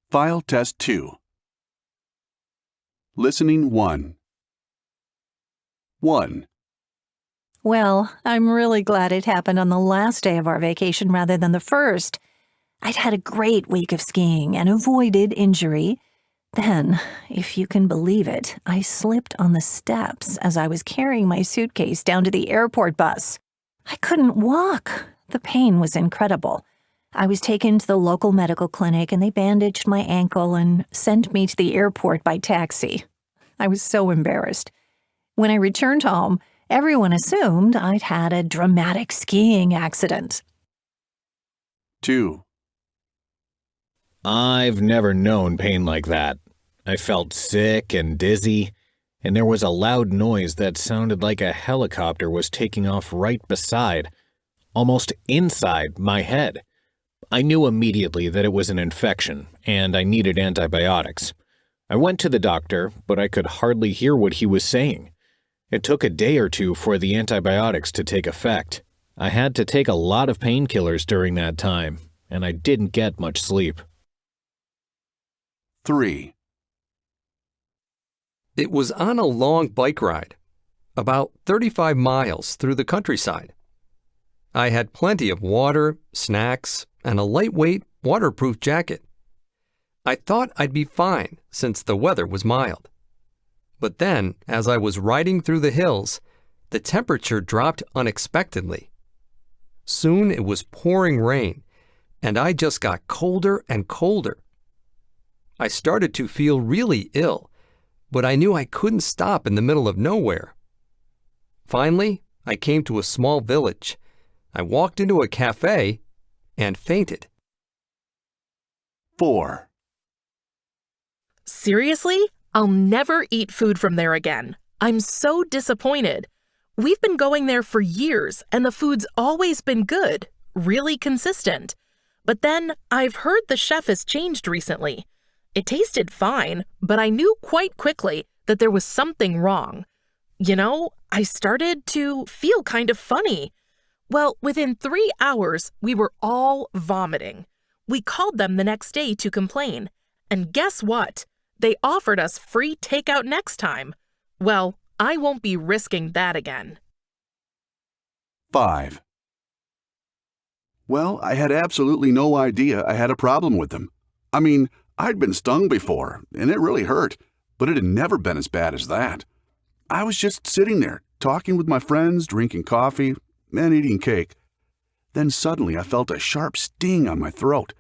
File Test 2. Listening 1. 1. Well, I'm really glad it happened on the last day of our vacation rather than the first. I'd had a great week of skiing and avoided injury. Then, if you can believe it, I slipped on the steps as I was carrying my suitcase down to the airport bus. I couldn't walk. The pain was incredible. I was taken to the local medical clinic and they bandaged my ankle and sent me to the airport by taxi. I was so embarrassed. When I returned home, everyone assumed I'd had a dramatic skiing accident. 2. I've never known pain like that. I felt sick and dizzy, and there was a loud noise that sounded like a helicopter was taking off right beside, almost inside my head. I knew immediately that it was an infection, and I needed antibiotics. I went to the doctor, but I could hardly hear what he was saying. It took a day or two for the antibiotics to take effect. I had to take a lot of painkillers during that time, and I didn't get much sleep. 3. It was on a long bike ride, about 35 miles through the countryside. I had plenty of water, snacks, and a lightweight, waterproof jacket. I thought I'd be fine since the weather was mild. But then, as I was riding through the hills, the temperature dropped unexpectedly. Soon it was pouring rain, and I just got colder and colder. I started to feel really ill, but I knew I couldn't stop in the middle of nowhere. Finally, I came to a small village. I walked into a cafe and fainted. 4. Seriously? I'll never eat food from there again. I'm so disappointed. We've been going there for years, and the food's always been good, really consistent. But then I've heard the chef has changed recently. It tasted fine, but I knew quite quickly that there was something wrong. You know, I started to feel kind of funny. Well, within 3 hours, we were all vomiting. We called them the next day to complain. And guess what? They offered us free takeout next time. Well, I won't be risking that again. 5. Well, I had absolutely no idea I had a problem with them. I mean, I'd been stung before, and it really hurt, but it had never been as bad as that. I was just sitting there, talking with my friends, drinking coffee, and eating cake. Then suddenly I felt a sharp sting on my throat.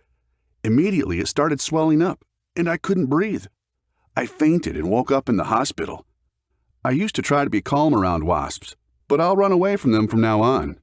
Immediately it started swelling up, and I couldn't breathe. I fainted and woke up in the hospital. I used to try to be calm around wasps, but I'll run away from them from now on.